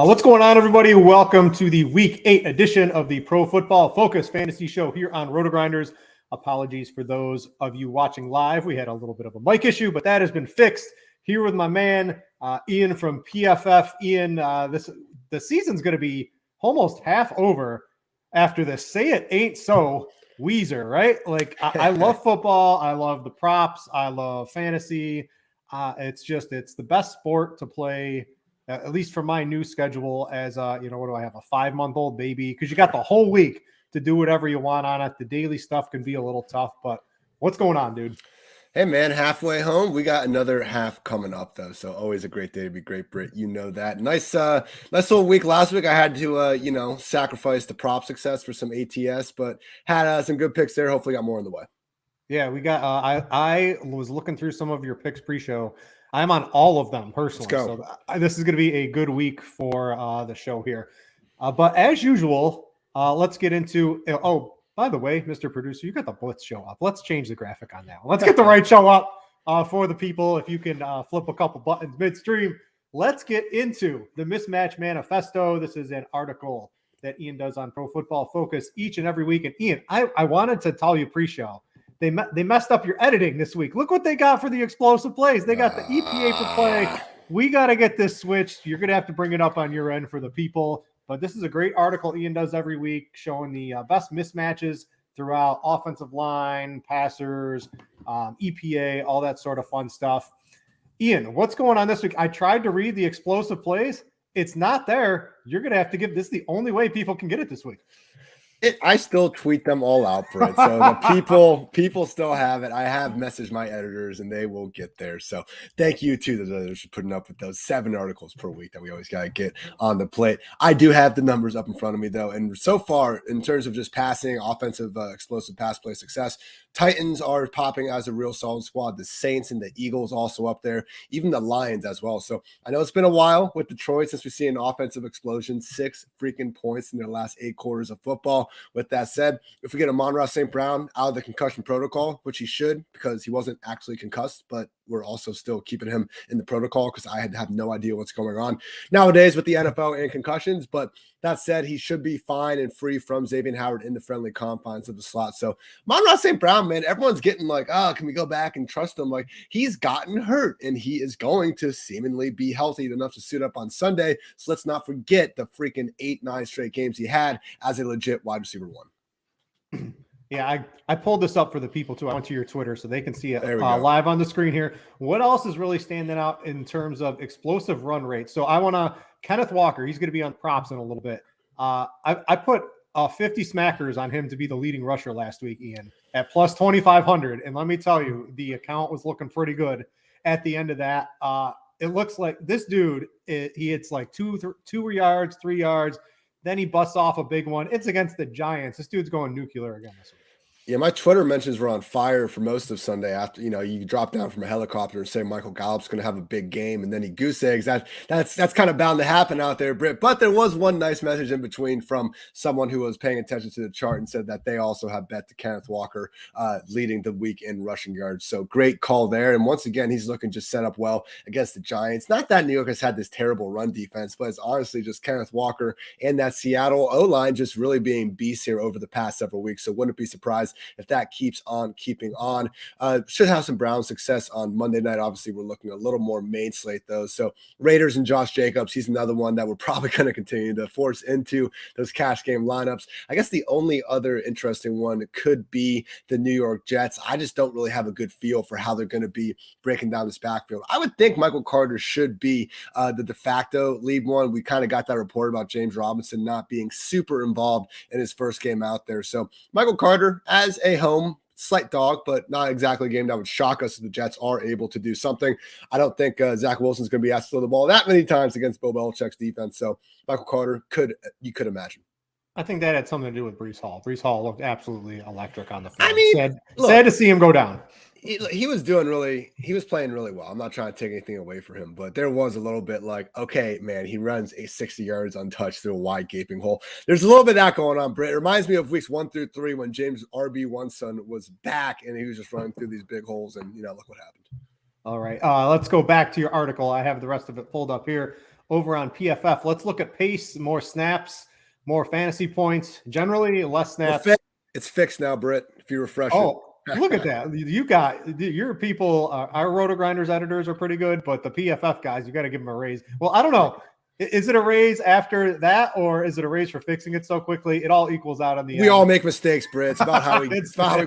What's going on, everybody? Welcome to the Week 8 edition of the Pro Football Focus Fantasy Show here on RotoGrinders. Apologies for those of you watching live. We had a little bit of a mic issue, but that has been fixed. Here with my man, Ian from PFF. Ian, the season's going to be almost half over after this. Say it ain't so Weezer, right? Like, I love football. I love the props. I love fantasy. It's the best sport to play, at least for my new schedule as, what do I have, a 5-month-old baby? Because you got the whole week to do whatever you want on it. The daily stuff can be a little tough, but what's going on, dude? Hey, man, halfway home. We got another half coming up, though, so always a great day to be great, Brit. You know that. Nice little week last week. I had to, sacrifice the prop success for some ATS, but had some good picks there. Hopefully got more on the way. Yeah, we got I was looking through some of your picks pre-show. I'm on all of them personally. Let's go. So this is going to be a good week for the show here. But as usual, let's get into by the way, Mr. Producer, you got the Blitz show up. Let's change the graphic on that one. Let's get the right show up for the people. If you can flip a couple buttons midstream, let's get into the Mismatch manifesto. This is an article that Ian does on Pro Football Focus each and every week. And Ian, I wanted to tell you pre-show, they messed up your editing this week. Look what they got for the explosive plays. They got the EPA per play. We got to get this switched. You're going to have to bring it up on your end for the people. But this is a great article Ian does every week showing the best mismatches throughout offensive line, passers, EPA, all that sort of fun stuff. Ian, what's going on this week? I tried to read the explosive plays. It's not there. You're going to have to give this the only way people can get it this week. I still tweet them all out for it. So the people still have it. I have messaged my editors and they will get there. So thank you to the editors for putting up with those 7 articles per week that we always got to get on the plate. I do have the numbers up in front of me though. And so far in terms of just passing, offensive, explosive pass play success, Titans are popping as a real solid squad. The Saints and the Eagles also up there, even the Lions as well. So I know it's been a while with Detroit since we see an offensive explosion, 6 freaking points in their last 8 quarters of football. With that said, if we get Amon-Ra St. Brown out of the concussion protocol, which he should because he wasn't actually concussed, but we're also still keeping him in the protocol because I had to have no idea what's going on nowadays with the NFL and concussions. But that said, he should be fine and free from Xavier Howard in the friendly confines of the slot. So Amon-Ra St. Brown, man, everyone's getting like, can we go back and trust him? Like, he's gotten hurt and he is going to seemingly be healthy enough to suit up on Sunday. So let's not forget the freaking 8-9 straight games he had as a legit wide receiver 1. Yeah, I pulled this up for the people too. I went to your Twitter so they can see it live on the screen here. What else is really standing out in terms of explosive run rate? So I want to Kenneth Walker. He's going to be on props in a little bit. I put 50 smackers on him to be the leading rusher last week, Ian, at plus 2,500. And let me tell you, the account was looking pretty good at the end of that. It looks like this dude, he hits like 2 yards, 3 yards. Then he busts off a big one. It's against the Giants. This dude's going nuclear again this week. Yeah, my Twitter mentions were on fire for most of Sunday after, you drop down from a helicopter and say Michael Gallup's going to have a big game and then he goose eggs. That's kind of bound to happen out there, Britt. But there was one nice message in between from someone who was paying attention to the chart and said that they also have bet to Kenneth Walker leading the week in rushing yards. So great call there. And once again, he's looking just set up well against the Giants. Not that New York has had this terrible run defense, but it's honestly just Kenneth Walker and that Seattle O-line just really being beasts here over the past several weeks. So wouldn't be surprised if that keeps on keeping on. Should have some Brown success on Monday night. Obviously, we're looking a little more main slate, though. So Raiders and Josh Jacobs, he's another one that we're probably going to continue to force into those cash game lineups. I guess the only other interesting one could be the New York Jets. I just don't really have a good feel for how they're going to be breaking down this backfield. I would think Michael Carter should be the de facto lead one. We kind of got that report about James Robinson not being super involved in his first game out there. So Michael Carter as a home slight dog, but not exactly a game that would shock us if the Jets are able to do something. I don't think Zach Wilson's going to be asked to throw the ball that many times against Bill Belichick's defense. So Michael Carter you could imagine. I think that had something to do with Breece Hall. Breece Hall looked absolutely electric on the field. I mean, sad to see him go down. He was playing really well. I'm not trying to take anything away from him, but there was a little bit like, okay, man, he runs a 60 yards untouched through a wide gaping hole. There's a little bit of that going on, Britt. It reminds me of weeks 1 through 3 when James RB1 son was back and he was just running through these big holes and, look what happened. All right. Let's go back to your article. I have the rest of it pulled up here. over on PFF. Let's look at pace, more snaps, more fantasy points. Generally, less snaps. It's fixed now, Britt, if you refresh it. Oh, look at that. You got your people, our RotoGrinders editors are pretty good, but the PFF guys, you got to give them a raise. Well, I don't know. Is it a raise after that, or is it a raise for fixing it so quickly? It all equals out on the end. We all make mistakes, Britt. It's about how we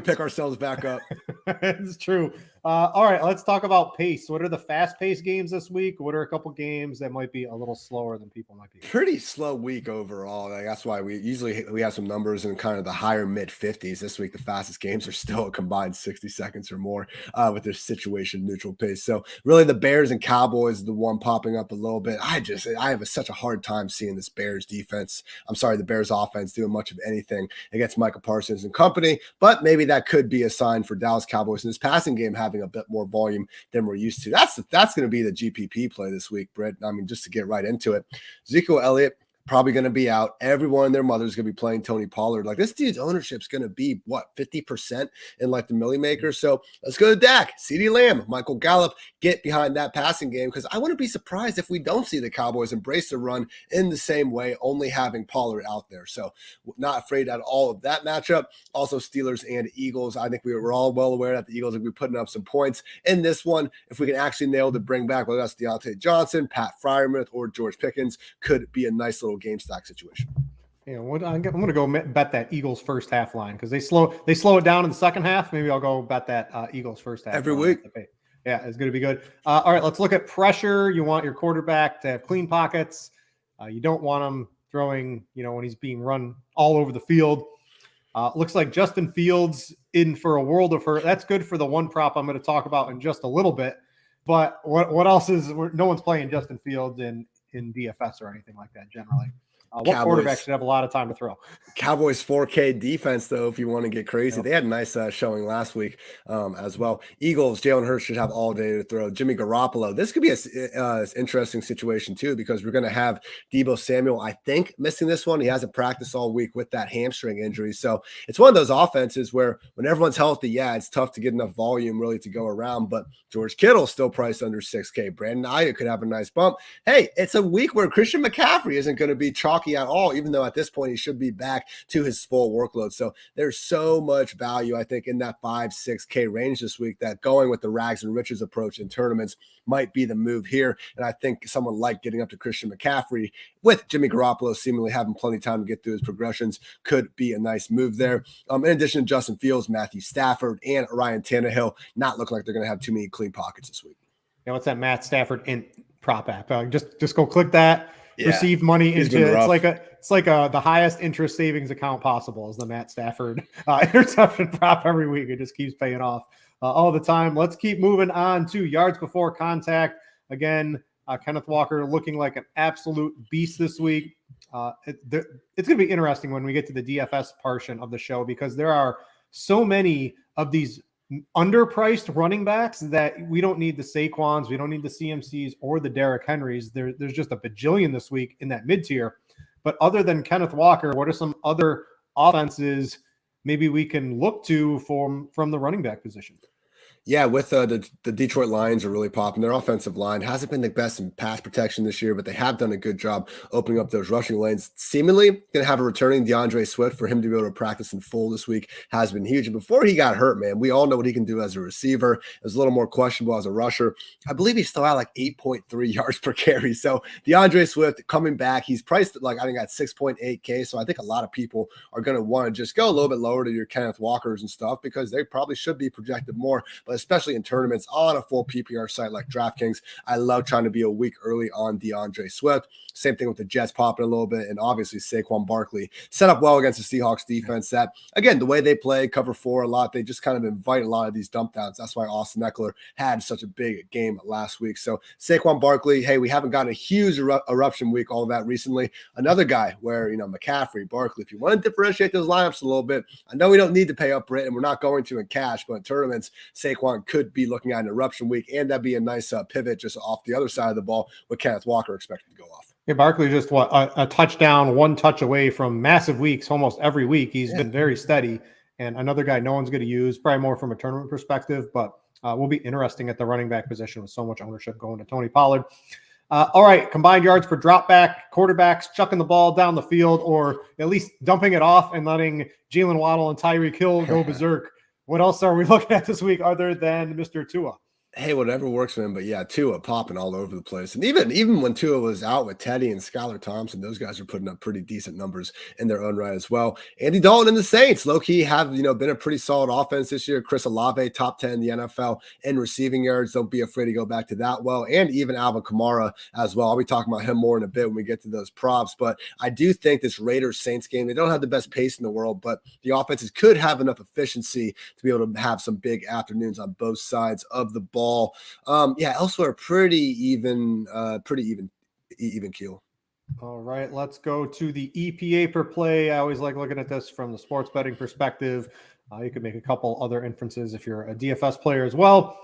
pick ourselves back up. It's true. All right, let's talk about pace. What are the fast-paced games this week? What are a couple games that might be a little slower than people might be? Pretty slow week overall. Like, that's why we have some numbers in kind of the higher mid 50s. This week, the fastest games are still a combined 60 seconds or more with their situation neutral pace. So really, the Bears and Cowboys is the one popping up a little bit. I have such a hard time seeing this Bears defense. The Bears offense doing much of anything against Micah Parsons and company. But maybe that could be a sign for Dallas Cowboys in this passing game having a bit more volume than we're used to. That's going to be the GPP play this week, Britt. I mean, just to get right into it, Ezekiel Elliott probably going to be out. Everyone and their mother's going to be playing Tony Pollard. Like, this dude's ownership's going to be 50% in like the Millie Maker. So let's go to Dak, CeeDee Lamb, Michael Gallup, get behind that passing game, because I wouldn't be surprised if we don't see the Cowboys embrace the run in the same way, only having Pollard out there. So not afraid at all of that matchup. Also Steelers and Eagles. I think we're all well aware that the Eagles will be putting up some points in this one. If we can actually nail to bring back, whether that's Deontay Johnson, Pat Freiermuth, or George Pickens, could be a nice little game stack situation. Yeah, I'm going to go bet that Eagles first half line, because they slow it down in the second half. Maybe I'll go bet that Eagles first half every week. Yeah, it's going to be good. All right, let's look at pressure. You want your quarterback to have clean pockets. You don't want him throwing, when he's being run all over the field. Looks like Justin Fields in for a world of hurt. That's good for the one prop I'm going to talk about in just a little bit. But what else is? No one's playing Justin Fields in DFS or anything like that generally. What quarterback should have a lot of time to throw? Cowboys 4K defense, though, if you want to get crazy. Yep. They had a nice showing last week as well. Eagles, Jalen Hurts should have all day to throw. Jimmy Garoppolo. This could be an interesting situation, too, because we're going to have Deebo Samuel, I think, missing this one. He hasn't practiced all week with that hamstring injury. So it's one of those offenses where when everyone's healthy, it's tough to get enough volume really to go around. But George Kittle still priced under 6K. Brandon Ayuk could have a nice bump. Hey, it's a week where Christian McCaffrey isn't going to be chalky at all, even though at this point he should be back to his full workload. So there's so much value, I think, in that 5-6K range this week, that going with the rags and riches approach in tournaments might be the move here. And I think someone like getting up to Christian McCaffrey with Jimmy Garoppolo seemingly having plenty of time to get through his progressions could be a nice move there. In addition to Justin Fields, Matthew Stafford, and Ryan Tannehill not looking like they're going to have too many clean pockets this week. Yeah, what's that Matt Stafford in prop app? Just go click that. Yeah, receive money into it's like the highest interest savings account possible is the Matt Stafford interception prop every week. It just keeps paying off all the time. Let's keep moving on to yards before contact. Again, Kenneth Walker looking like an absolute beast this week. It's going to be interesting when we get to the DFS portion of the show, because there are so many of these underpriced running backs that we don't need the Saquons, we don't need the CMCs or the Derrick Henrys. There's just a bajillion this week in that mid tier. But other than Kenneth Walker, what are some other offenses maybe we can look to from the running back position? Yeah, with the Detroit Lions are really popping. Their offensive line hasn't been the best in pass protection this year, but they have done a good job opening up those rushing lanes. Seemingly going to have a returning DeAndre Swift. For him to be able to practice in full this week has been huge. And before he got hurt, man, we all know what he can do as a receiver. It was a little more questionable as a rusher. I believe he's still at like 8.3 yards per carry. So DeAndre Swift coming back, he's priced at like, I think at 6.8K. So I think a lot of people are going to want to just go a little bit lower to your Kenneth Walkers and stuff, because they probably should be projected more. But especially in tournaments on a full PPR site like Draftkings, I love trying to be a week early on DeAndre Swift. Same thing with the Jets popping a little bit, and obviously Saquon Barkley set up well against the Seahawks defense that, again, the way they play cover 4 a lot, they just kind of invite a lot of these dump downs. That's why Austin Eckler had such a big game last week. So Saquon Barkley, hey, we haven't gotten a huge eruption week, all of that recently. Another guy where, McCaffrey, Barkley, if you want to differentiate those lineups a little bit, I know we don't need to pay up Brit, and we're not going to in cash, but in tournaments, Saquon could be looking at an eruption week, and that'd be a nice pivot just off the other side of the ball with Kenneth Walker expected to go off. Yeah, Barkley just a touchdown, one touch away from massive weeks almost every week. He's been very steady, and another guy no one's going to use, probably more from a tournament perspective, but will be interesting at the running back position with so much ownership going to Tony Pollard. All right, combined yards per drop back, quarterbacks chucking the ball down the field, or at least dumping it off and letting Jalen Waddle and Tyreek Hill go berserk. What else are we looking at this week other than Mr. Tua? Hey, whatever works for him. But yeah, Tua popping all over the place. And even when Tua was out with Teddy and Skylar Thompson, those guys are putting up pretty decent numbers in their own right as well. Andy Dalton and the Saints, low-key, have been a pretty solid offense this year. Chris Olave, top 10 in the NFL in receiving yards. Don't be afraid to go back to that well. And even Alvin Kamara as well. I'll be talking about him more in a bit when we get to those props. But I do think this Raiders-Saints game, they don't have the best pace in the world, but the offenses could have enough efficiency to be able to have some big afternoons on both sides of the ball. Elsewhere, pretty even keel. All right, let's go to the EPA per play. I always like looking at this from the sports betting perspective. You could make a couple other inferences if you're a DFS player as well.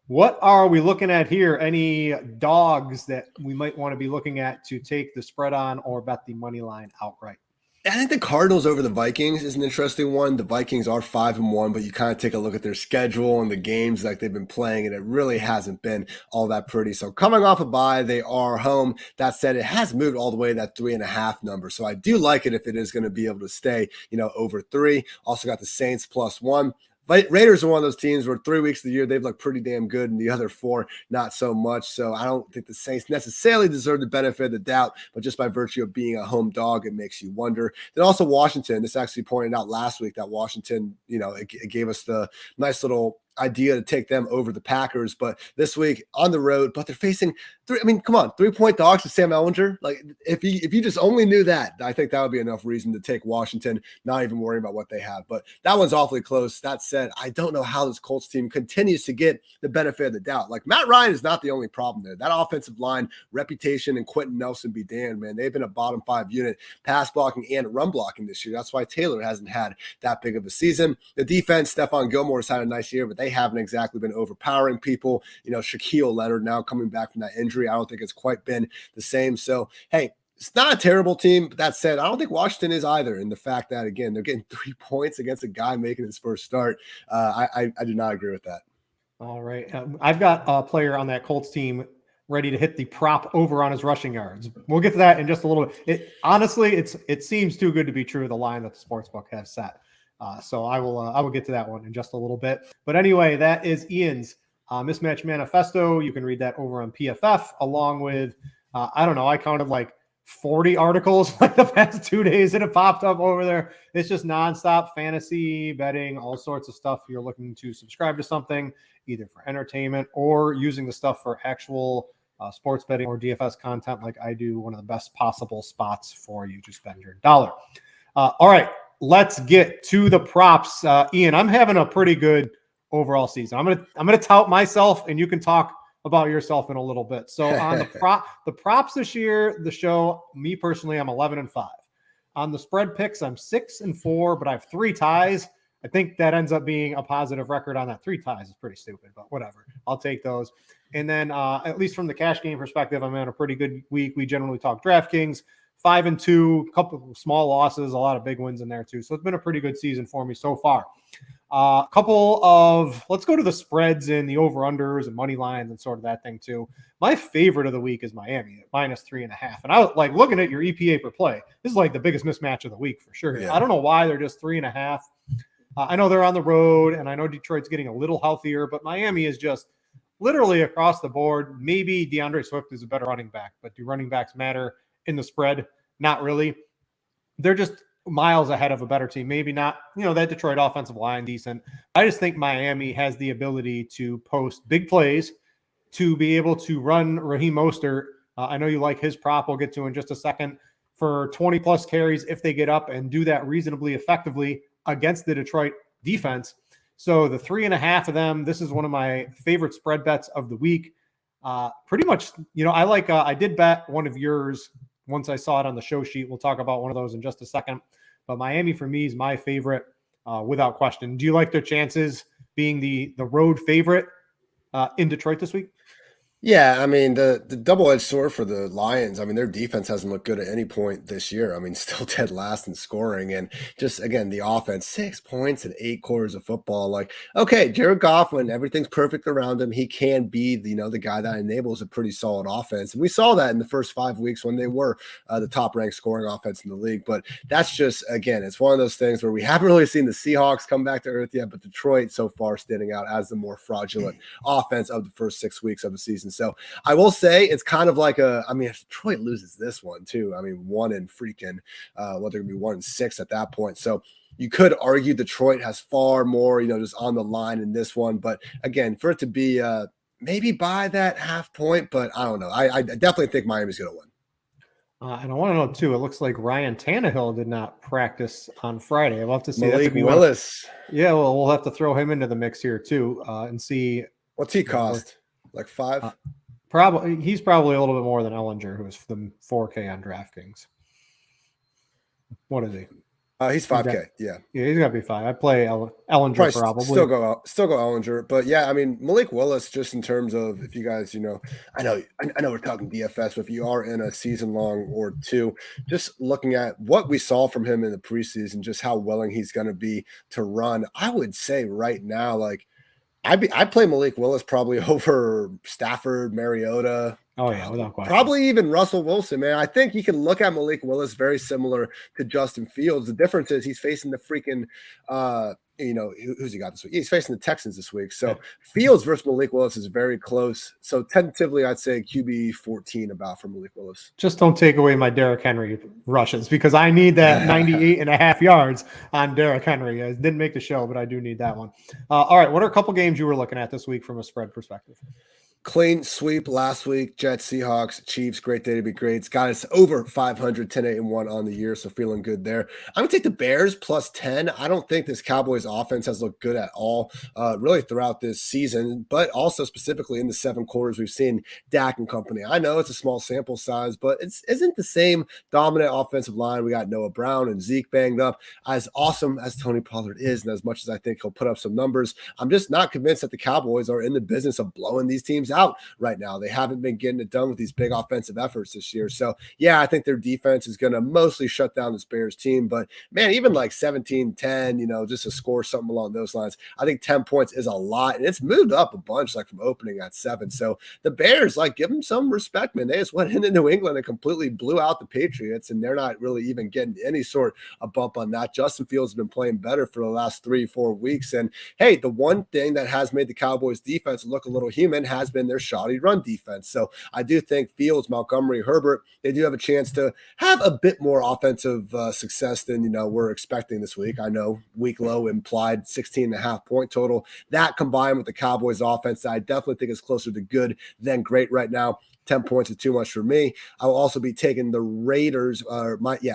What are we looking at here? Any dogs that we might want to be looking at to take the spread on or bet the money line outright? I think the Cardinals over the Vikings is an interesting one. The Vikings are 5-1, but you kind of take a look at their schedule and the games like they've been playing, and it really hasn't been all that pretty. So coming off a bye, they are home. That said, it has moved all the way to that 3.5 number. So I do like it if it is going to be able to stay, over 3. Also got the Saints +1. Raiders are one of those teams where 3 weeks of the year they've looked pretty damn good, and the other 4 not so much. So I don't think the Saints necessarily deserve the benefit of the doubt, but just by virtue of being a home dog, it makes you wonder. Then also Washington. This actually pointed out last week that Washington, it gave us the nice little idea to take them over the Packers, but this week on the road, but they're facing 3-point dogs to Sam Ellinger. Like if you just only knew that, I think that would be enough reason to take Washington, not even worrying about what they have. But that one's awfully close. That said, I don't know how this Colts team continues to get the benefit of the doubt. Like Matt Ryan is not the only problem there. That offensive line reputation and Quentin Nelson be damned, man. They've been a bottom 5 unit pass blocking and run blocking this year. That's why Taylor hasn't had that big of a season. The defense, Stephon Gilmore's had a nice year, but they haven't exactly been overpowering people. Shaquille Leonard now coming back from that injury, I don't think it's quite been the same. So, hey, it's not a terrible team. But that said, I don't think Washington is either. And the fact that, again, they're getting 3 points against a guy making his first start, I do not agree with that. All right. I've got a player on that Colts team ready to hit the prop over on his rushing yards. We'll get to that in just a little bit. It seems too good to be true, the line that the sportsbook has set. So I will get to that one in just a little bit. But anyway, that is Ian's Mismatch Manifesto. You can read that over on PFF along with, I counted like 40 articles like the past 2 days that have popped up over there. It's just nonstop fantasy betting, all sorts of stuff. You're looking to subscribe to something either for entertainment or using the stuff for actual sports betting or DFS content like I do. One of the best possible spots for you to spend your dollar. All right. Let's get to the props. Ian, I'm having a pretty good overall season. I'm gonna tout myself, and you can talk about yourself in a little bit. So on the props this year, the show, me personally, I'm 11-5. On the spread picks, I'm 6-4, but I have 3 ties. I think that ends up being a positive record on that. 3 ties is pretty stupid, but whatever. I'll take those. And then at least from the cash game perspective, I'm in a pretty good week. We generally talk Draftkings. 5-2, a couple of small losses, a lot of big wins in there too. So it's been a pretty good season for me so far. Let's go to the spreads and the over-unders and money lines and sort of that thing too. My favorite of the week is Miami at -3.5. And I was like looking at your EPA per play. This is like the biggest mismatch of the week for sure. Yeah. I don't know why they're just 3.5. I know they're on the road and I know Detroit's getting a little healthier, but Miami is just literally across the board. Maybe DeAndre Swift is a better running back, but do running backs matter in the spread? Not really. They're just miles ahead of a better team. Maybe not, that Detroit offensive line decent. I just think Miami has the ability to post big plays, to be able to run Raheem Mostert. I know you like his prop. We'll get to in just a second, for 20 plus carries if they get up and do that reasonably effectively against the Detroit defense. So the 3.5 of them, this is one of my favorite spread bets of the week. Pretty much, I did bet one of yours once I saw it on the show sheet. We'll talk about one of those in just a second. But Miami for me is my favorite without question. Do you like their chances being the road favorite in Detroit this week? Yeah, I mean the double-edged sword for the Lions. I mean, their defense hasn't looked good at any point this year. I mean, still dead last in scoring, and just again the offense, 6 points in 8 quarters of football. Like, okay, Jared Goff, when everything's perfect around him, he can be the guy that enables a pretty solid offense, and we saw that in the first 5 weeks when they were the top-ranked scoring offense in the league. But that's just again, it's one of those things where we haven't really seen the Seahawks come back to earth yet, but Detroit so far standing out as the more fraudulent offense of the first 6 weeks of the season. So I will say it's kind of like if Detroit loses this one too, I mean, one in freaking, they're going to be 1-6 at that point. So you could argue Detroit has far more, just on the line in this one. But again, for it to be maybe by that half point, but I don't know. I definitely think Miami's going to win. And I want to know too. It looks like Ryan Tannehill did not practice on Friday. I'll have to see. Malik Willis. Yeah, well, we'll have to throw him into the mix here too, and see. What's he cost? Like 5? He's probably a little bit more than Ellinger, who is the 4K on DraftKings. What is he? He's 5K. Yeah, he's got to be 5. I play Ellinger probably. Still go Ellinger, but yeah, I mean Malik Willis. Just in terms of if you guys, I know we're talking DFS, but if you are in a season long or two, just looking at what we saw from him in the preseason, just how willing he's going to be to run, I would say right now, like I'd play Malik Willis probably over Stafford, Mariota. Oh yeah, without question. Probably even Russell Wilson, man. I think you can look at Malik Willis very similar to Justin Fields. The difference is he's facing the freaking who's he got this week? He's facing the Texans this week. So Fields versus Malik Willis is very close. So tentatively, I'd say QB 14 about for Malik Willis. Just don't take away my Derrick Henry rushes because I need that 98.5 yards on Derrick Henry. I didn't make the show, but I do need that one. All right, what are a couple games you were looking at this week from a spread perspective? Clean sweep last week. Jets, Seahawks, Chiefs. Great day to be great. Got us over 500, 10-8-1 on the year, so feeling good there. I'm going to take the Bears plus 10. I don't think this Cowboys offense has looked good at all really throughout this season, but also specifically in the 7 quarters we've seen Dak and company. I know it's a small sample size, but it isn't the same dominant offensive line. We got Noah Brown and Zeke banged up. As awesome as Tony Pollard is, and as much as I think he'll put up some numbers, I'm just not convinced that the Cowboys are in the business of blowing these teams out right now. They haven't been getting it done with these big offensive efforts this year. So yeah, I think their defense is going to mostly shut down this Bears team, but man, even like 17-10, just to score something along those lines, I think 10 points is a lot, and it's moved up a bunch, like from opening at 7. So the Bears, like, give them some respect, man. They just went into New England and completely blew out the Patriots, and they're not really even getting any sort of bump on that. Justin Fields has been playing better for the last 3-4 weeks, and hey, the one thing that has made the Cowboys defense look a little human has been their shoddy run defense. So I do think Fields, Montgomery, Herbert, they do have a chance to have a bit more offensive success than we're expecting this week. I know week low implied 16.5 point total. That combined with the Cowboys offense, I definitely think is closer to good than great right now. 10 points is too much for me. I will also be taking the Raiders,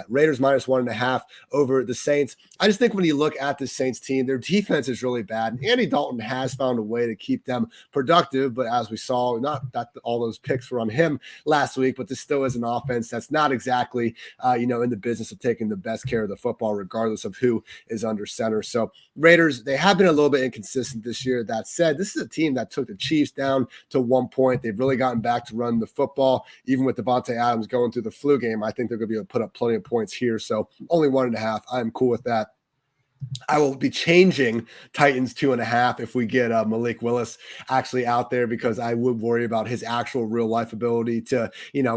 Raiders minus 1.5 over the Saints. I just think when you look at the Saints team, their defense is really bad. And Andy Dalton has found a way to keep them productive, but as we saw, not that all those picks were on him last week, but this still is an offense that's not exactly, in the business of taking the best care of the football, regardless of who is under center. So Raiders, they have been a little bit inconsistent this year. That said, this is a team that took the Chiefs down to 1 point. They've really gotten back to run the football, even with Devontae Adams going through the flu game. I think they're going to be able to put up plenty of points here. So only 1.5. I'm cool with that. I will be changing Titans 2.5 if we get Malik Willis actually out there, because I would worry about his actual real life ability to,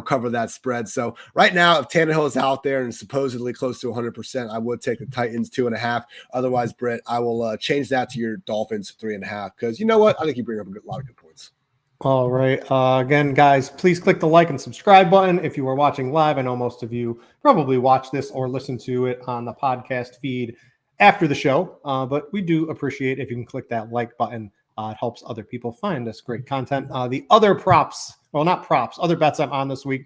cover that spread. So right now, if Tannehill is out there and supposedly close to 100%, I would take the Titans 2.5. Otherwise, Britt, I will change that to your Dolphins 3.5, because you know what? I think you bring up a lot of good points. All right. Again, guys, please click the like and subscribe button if you are watching live. I know most of you probably watch this or listen to it on the podcast feed after the show, but we do appreciate if you can click that like button. It helps other people find this great content. The other other bets I'm on this week.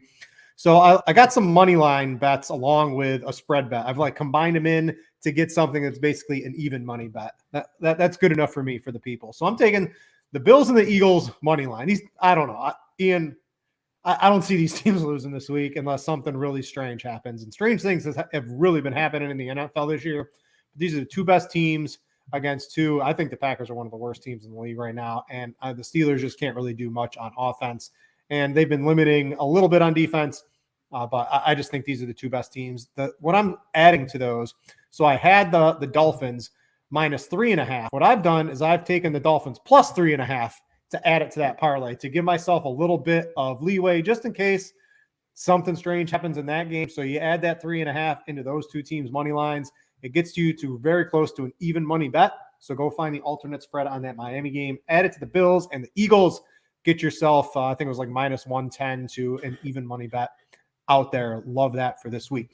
So I got some money line bets along with a spread bet. I've combined them in to get something that's basically an even money bet. That's good enough for me, for the people. So I'm taking the Bills and the Eagles money line. I don't know, Ian. I don't see these teams losing this week unless something really strange happens. And strange things have really been happening in the NFL this year. These are the two best teams. against two. I think the Packers are one of the worst teams in the league right now, and the Steelers just can't really do much on offense, and they've been limiting a little bit on defense, but I just think these are the two best teams. What I'm adding to those, so I had the Dolphins minus 3.5. What I've done is I've taken the Dolphins plus 3.5 to add it to that parlay to give myself a little bit of leeway just in case something strange happens in that game. So you add that 3.5 into those two teams' money lines. It gets you to very close to an even money bet. So go find the alternate spread on that Miami game, add it to the Bills and the Eagles. Get yourself, I think it was like minus 110 to an even money bet out there. Love that for this week.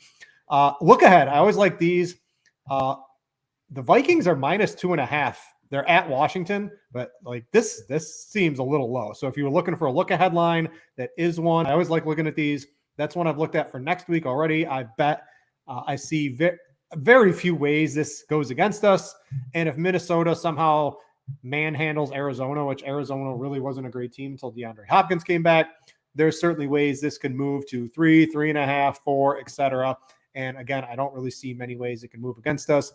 Look ahead. I always like these. The Vikings are minus 2.5. They're at Washington, but like this seems a little low. So if you were looking for a look ahead line, that is one. I always like looking at these. That's one I've looked at for next week already. I bet I see very few ways this goes against us. And if Minnesota somehow manhandles Arizona, which Arizona really wasn't a great team until DeAndre Hopkins came back, there's certainly ways this can move to 3, 3.5, 4, etc. And again, I don't really see many ways it can move against us.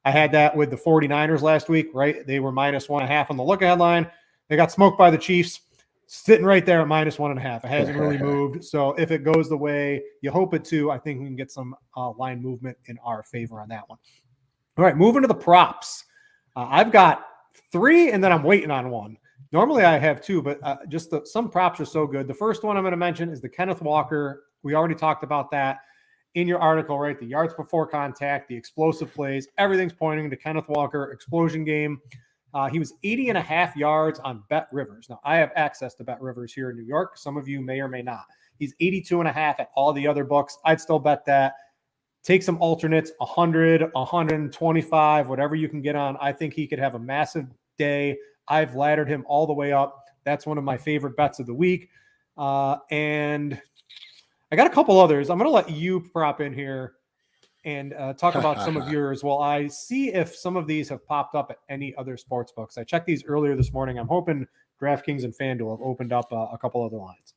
I had that with the 49ers last week, right? They were minus 1.5 on the look ahead line. They got smoked by the Chiefs, sitting right there at minus 1.5. It hasn't really moved. So if it goes the way you hope it to, I think we can get some line movement in our favor on that one. All right, moving to the props. I've got 3, and then I'm waiting on one. Normally I have 2, but some props are so good. The first one I'm going to mention is the Kenneth Walker. We already talked about that in your article, right? The yards before contact, the explosive plays, everything's pointing to Kenneth Walker explosion game. He was 80.5 yards on Bet Rivers. Now, I have access to Bet Rivers here in New York. Some of you may or may not. He's 82.5 at all the other books. I'd still bet that. Take some alternates, 100, 125, whatever you can get on. I think he could have a massive day. I've laddered him all the way up. That's one of my favorite bets of the week. And I got a couple others. I'm going to let you prop in here and talk about some of yours while I see if some of these have popped up at any other sports books. I checked these earlier this morning. I'm hoping DraftKings and Fanduel have opened up a couple other lines.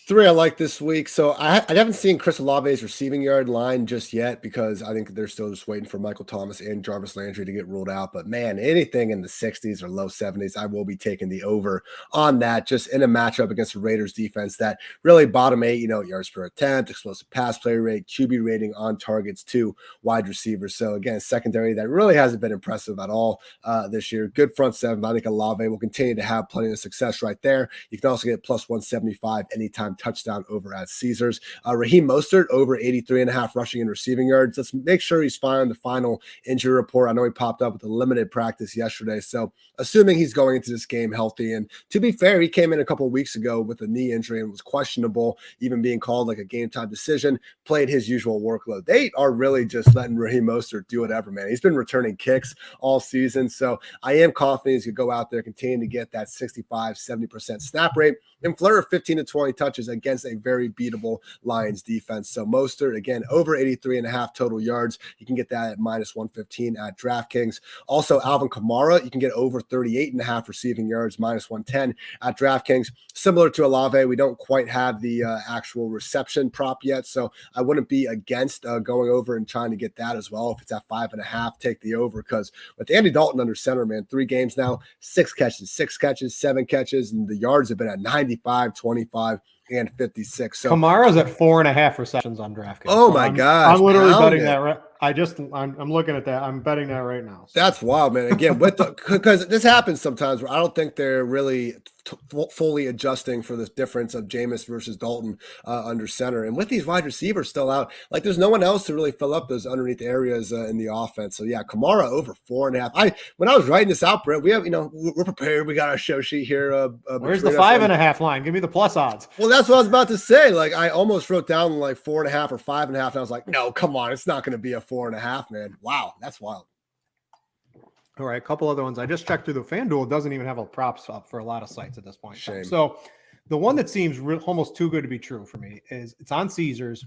3 I like this week. So I haven't seen Chris Olave's receiving yard line just yet because I think they're still just waiting for Michael Thomas and Jarvis Landry to get ruled out. But man, anything in the 60s or low 70s, I will be taking the over on that just in a matchup against the Raiders defense that really bottom 8, yards per attempt, explosive pass play rate, QB rating on targets to wide receivers. So again, secondary that really hasn't been impressive at all this year. Good front 7. I think Olave will continue to have plenty of success right there. You can also get plus 175 anytime touchdown over at Caesars. Raheem Mostert over 83.5 rushing and receiving yards. Let's make sure he's fine on the final injury report. I know he popped up with a limited practice yesterday. So assuming he's going into this game healthy, and to be fair, he came in a couple of weeks ago with a knee injury and was questionable, even being called like a game time decision, played his usual workload. They are really just letting Raheem Mostert do whatever, man. He's been returning kicks all season. So I am confident he's going to go out there, continue to get that 65-70% snap rate and flare 15 to 20 touches against a very beatable Lions defense. So Mostert, again, over 83.5 total yards. You can get that at minus 115 at DraftKings. Also, Alvin Kamara, you can get over 38.5 receiving yards, minus 110 at DraftKings. Similar to Olave, we don't quite have the actual reception prop yet, so I wouldn't be against going over and trying to get that as well. If it's at 5.5, take the over, because with Andy Dalton under center, man, 3 games now, 6 catches, 7 catches, and the yards have been at 95, 25, and 56. So Kamara's at 4.5 receptions on DraftKings. Oh my gosh. I'm literally betting that. Right, I'm looking at that. I'm betting that right now. So. That's wild, man. Again, because this happens sometimes where I don't think they're really fully adjusting for the difference of Jameis versus Dalton under center. And with these wide receivers still out, like there's no one else to really fill up those underneath areas in the offense. So yeah, Kamara over 4.5. When I was writing this out, Brett, we have, we're prepared. We got our show sheet here. Where's the 5.5 line? Give me the plus odds. Well, that's what I was about to say. Like I almost wrote down like 4.5 or 5.5. And I was like, no, come on. It's not going to be a 4.5, man. Wow. That's wild. All right, a couple other ones. I just checked through the FanDuel. It doesn't even have a props up for a lot of sites at this point. Shame. So the one that seems almost too good to be true for me is it's on Caesars.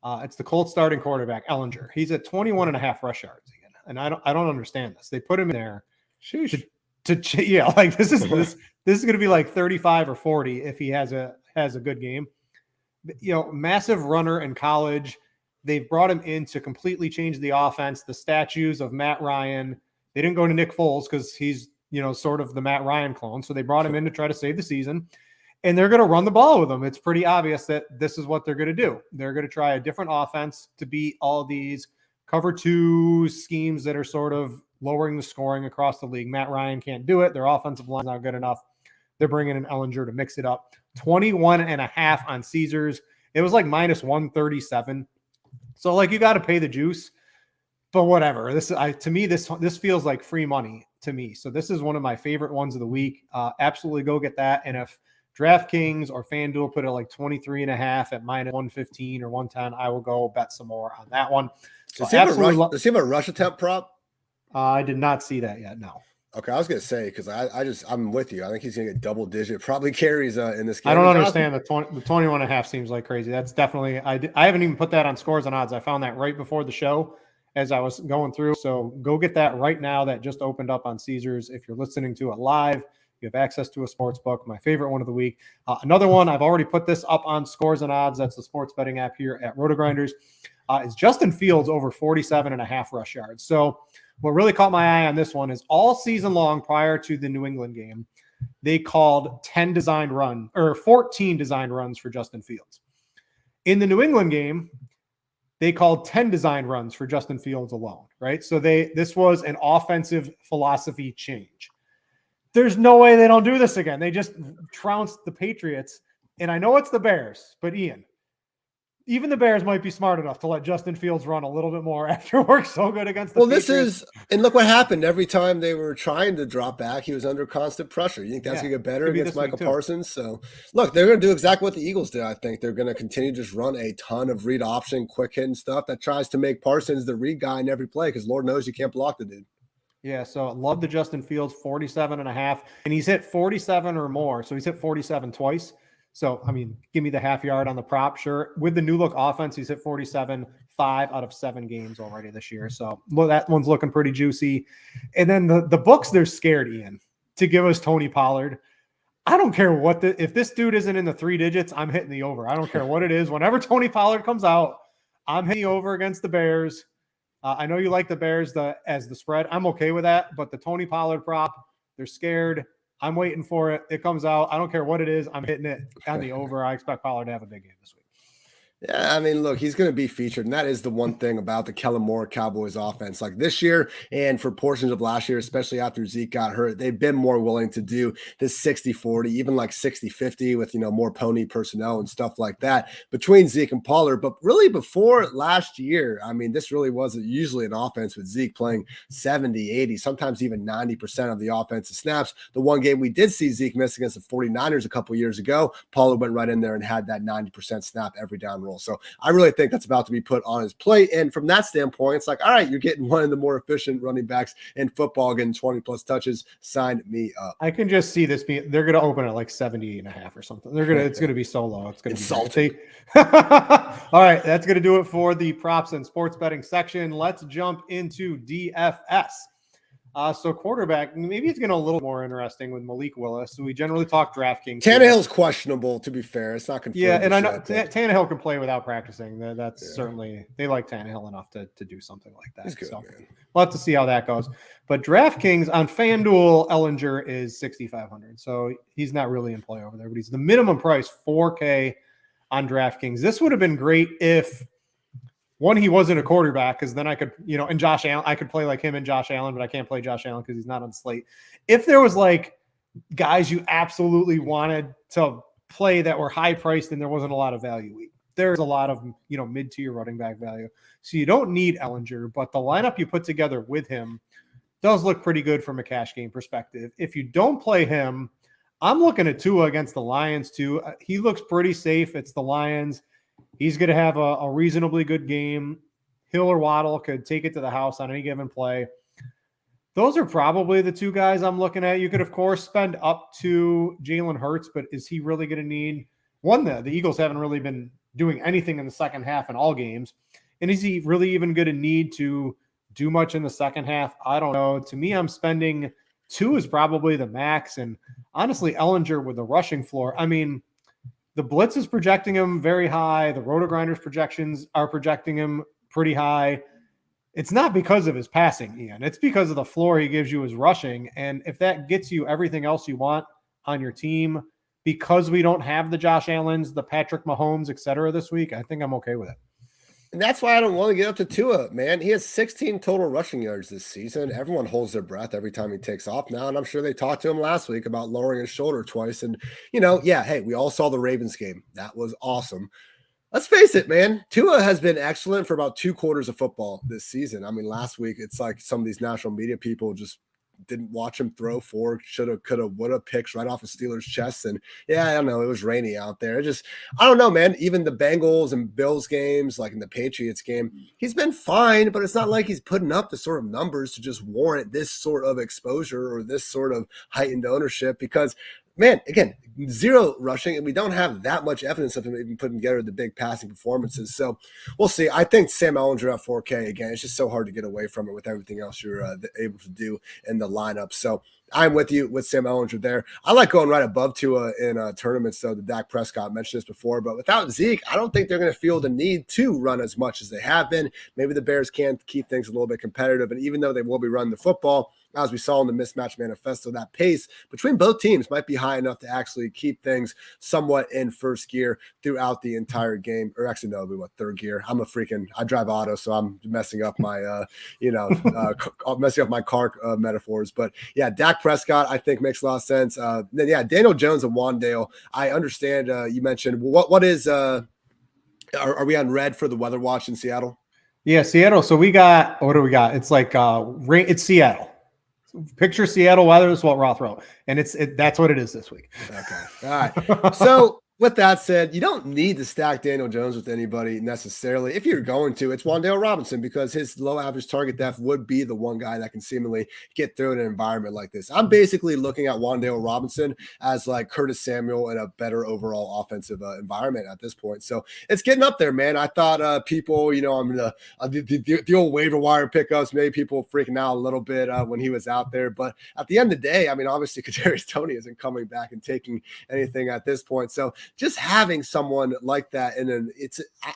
It's the Colts starting quarterback, Ellinger. He's at 21.5 rush yards again. And I don't understand this. They put him in there like this is going to be like 35 or 40 if he has a good game. Massive runner in college. They've brought him in to completely change the offense. The statues of Matt Ryan, They didn't go to Nick Foles because he's, sort of the Matt Ryan clone. So they brought him in to try to save the season. And they're going to run the ball with him. It's pretty obvious that this is what they're going to do. They're going to try a different offense to beat all these cover 2 schemes that are sort of lowering the scoring across the league. Matt Ryan can't do it. Their offensive line's not good enough. They're bringing in Ellinger to mix it up. 21.5 on Caesars. It was like minus 137. So like you got to pay the juice, but whatever. To me, this feels like free money to me. So this is one of my favorite ones of the week. Absolutely go get that. And if Draftkings or Fanduel put it like 23.5 at minus 115 or 110, I will go bet some more on that one. So does he have a rush attempt prop? I did not see that yet. No. Okay, I was gonna say because I'm with you. I think he's gonna get double digit probably carries in this game. I don't understand the 21.5 seems like crazy. That's definitely I haven't even put that on Scores and Odds. I found that right before the show as I was going through. So go get that right now. That just opened up on Caesars. If you're listening to it live, you have access to a sports book. My favorite one of the week. Another one, I've already put this up on Scores and Odds. That's the sports betting app here at RotoGrinders. Is Justin Fields over 47.5 rush yards. So what really caught my eye on this one is all season long prior to the New England game, they called 14 designed runs for Justin Fields. In the New England game, they called 10 designed runs for Justin Fields alone, right? So this was an offensive philosophy change. There's no way they don't do this again. They just trounced the Patriots. And I know it's the Bears, but Ian, even the Bears might be smart enough to let Justin Fields run a little bit more after it worked so good against the Patriots. And look what happened. Every time they were trying to drop back, he was under constant pressure. You think that's going to get better against Michael Parsons? So, look, they're going to do exactly what the Eagles did, I think. They're going to continue to just run a ton of read option, quick hitting stuff that tries to make Parsons the read guy in every play because Lord knows you can't block the dude. Yeah, so I love the Justin Fields 47.5, and he's hit 47 or more. So he's hit 47 twice. So, I mean, give me the half yard on the prop, sure. With the new look offense, he's hit 47 5 out of 7 games already this year. So, well, that one's looking pretty juicy. And then the books, they're scared, Ian, to give us Tony Pollard. I don't care if this dude isn't in the 3 digits, I'm hitting the over. I don't care what it is. Whenever Tony Pollard comes out, I'm hitting the over against the Bears. I know you like the Bears as the spread. I'm okay with that. But the Tony Pollard prop, they're scared. I'm waiting for it. It comes out. I don't care what it is. I'm hitting it on the over. I expect Pollard to have a big game this week. Yeah, I mean, look, he's going to be featured, and that is the one thing about the Kellen Moore Cowboys offense. Like this year and for portions of last year, especially after Zeke got hurt, they've been more willing to do this 60-40, even like 60-50 with, more pony personnel and stuff like that between Zeke and Pollard. But really before last year, I mean, this really wasn't usually an offense with Zeke playing 70, 80, sometimes even 90% of the offensive snaps. The one game we did see Zeke miss against the 49ers a couple years ago, Pollard went right in there and had that 90% snap every down roll. So I really think that's about to be put on his plate. And from that standpoint, it's like, all right, you're getting one of the more efficient running backs in football, getting 20 plus touches. Sign me up. I can just see this being, they're going to open at like 78.5 or something. It's going to be so low. It's going to be salty. All right. That's going to do it for the props and sports betting section. Let's jump into DFS. So quarterback, maybe it's getting a little more interesting with Malik Willis. So we generally talk DraftKings. Tannehill's questionable, to be fair. It's not confirmed. Yeah, and I know Tannehill can play without practicing. That's certainly, they like Tannehill enough to do something like that. He's good, so man. We'll have to see how that goes. But DraftKings on FanDuel, Ellinger is 6,500. So he's not really in play over there, but he's the minimum price, $4K on DraftKings. This would have been great if he wasn't a quarterback, because then I could, and Josh Allen, I could play like him and Josh Allen, but I can't play Josh Allen because he's not on slate. If there was like guys you absolutely wanted to play that were high priced and there wasn't a lot of value, there's a lot of, mid-tier running back value. So you don't need Ellinger, but the lineup you put together with him does look pretty good from a cash game perspective. If you don't play him, I'm looking at Tua against the Lions too. He looks pretty safe. It's the Lions. He's going to have a reasonably good game. Hill or Waddle could take it to the house on any given play. Those are probably the 2 guys I'm looking at. You could, of course, spend up to Jalen Hurts, but is he really going to need one? The Eagles haven't really been doing anything in the second half in all games. And is he really even going to need to do much in the second half? I don't know. To me, I'm spending 2 is probably the max. And honestly, Ellinger with the rushing floor, I mean, the Blitz is projecting him very high. The RotoGrinders projections are projecting him pretty high. It's not because of his passing, Ian. It's because of the floor he gives you as rushing. And if that gets you everything else you want on your team, because we don't have the Josh Allens, the Patrick Mahomes, et cetera, this week, I think I'm okay with it. And that's why I don't want to get up to Tua, man. He has 16 total rushing yards this season. Everyone holds their breath every time he takes off now. And I'm sure they talked to him last week about lowering his shoulder twice. And, hey, we all saw the Ravens game. That was awesome. Let's face it, man. Tua has been excellent for about 2 quarters of football this season. I mean, last week, it's like some of these national media people just didn't watch him throw 4 shoulda, coulda, woulda picks right off of Steelers' chest. And yeah, I don't know. It was rainy out there. I don't know, man. Even the Bengals and Bills games, like in the Patriots game, he's been fine, but it's not like he's putting up the sort of numbers to just warrant this sort of exposure or this sort of heightened ownership because, man, again, 0 rushing, and we don't have that much evidence of him even putting together the big passing performances. So we'll see. I think Sam Ehlinger at 4K, again, it's just so hard to get away from it with everything else you're able to do in the lineup. So I'm with you with Sam Ehlinger there. I like going right above Tua in tournaments, though. The Dak Prescott mentioned this before, but without Zeke, I don't think they're going to feel the need to run as much as they have been. Maybe the Bears can keep things a little bit competitive, and even though they will be running the football, as we saw in the Mismatch manifesto, that pace between both teams might be high enough to actually keep things somewhat in first gear throughout the entire game. Or actually, no, it'll be what, third gear? I drive auto, so I'm messing up my, messing up my car metaphors. But yeah, Dak Prescott, I think makes a lot of sense. Then yeah, Daniel Jones and Wandale. I understand you mentioned what is, are we on red for the weather watch in Seattle? Yeah, Seattle. So what do we got? It's like rain. It's Seattle. Picture Seattle weather is what Roth wrote, and that's what it is this week. Okay, all right. So with that said, you don't need to stack Daniel Jones with anybody necessarily. If you're going to, it's Wan'Dale Robinson because his low average target depth would be the one guy that can seemingly get through in an environment like this. I'm basically looking at Wan'Dale Robinson as like Curtis Samuel in a better overall offensive environment at this point. So it's getting up there, man. I thought people, I'm the old waiver wire pickups, maybe people freaking out a little bit when he was out there. But at the end of the day, I mean, obviously Kadarius Toney isn't coming back and taking anything at this point. So just having someone like that,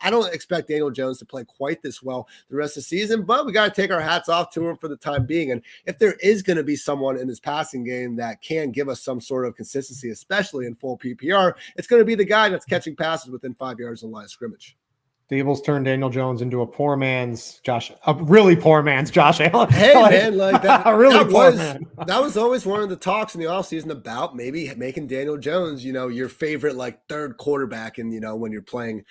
I don't expect Daniel Jones to play quite this well the rest of the season, but we got to take our hats off to him for the time being. And if there is going to be someone in this passing game that can give us some sort of consistency, especially in full PPR, it's going to be the guy that's catching passes within 5 yards of the line of scrimmage. Daboll's turned Daniel Jones into a really poor man's Josh Allen. Hey, man, like that, that was always one of the talks in the offseason about maybe making Daniel Jones, your favorite like third quarterback and, when you're playing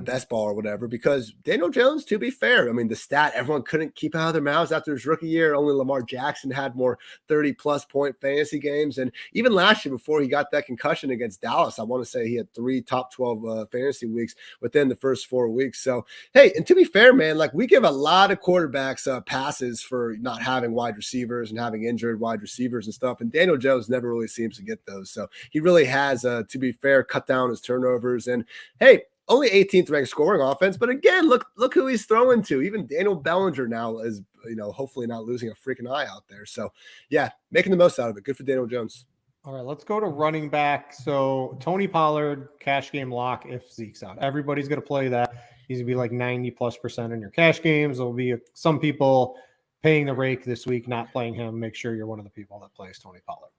best ball or whatever, because Daniel Jones, to be fair, I mean, the stat everyone couldn't keep out of their mouths after his rookie year. Only Lamar Jackson had more 30-plus point fantasy games. And even last year before he got that concussion against Dallas, I want to say he had 3 top 12 fantasy weeks within the first 4 weeks. So, hey, and to be fair, man, like we give a lot of quarterbacks passes for not having wide receivers and having injured wide receivers and stuff. And Daniel Jones never really seems to get those. So he really has, to be fair, cut down his turnovers. And hey, only 18th ranked scoring offense. But again, look who he's throwing to. Even Daniel Bellinger now is, hopefully not losing a freaking eye out there. So yeah, making the most out of it. Good for Daniel Jones. All right, let's go to running back. So Tony Pollard, cash game lock if Zeke's out. Everybody's going to play that. He's going to be like 90+% in your cash games. There'll be some people paying the rake this week, not playing him. Make sure you're one of the people that plays Tony Pollard.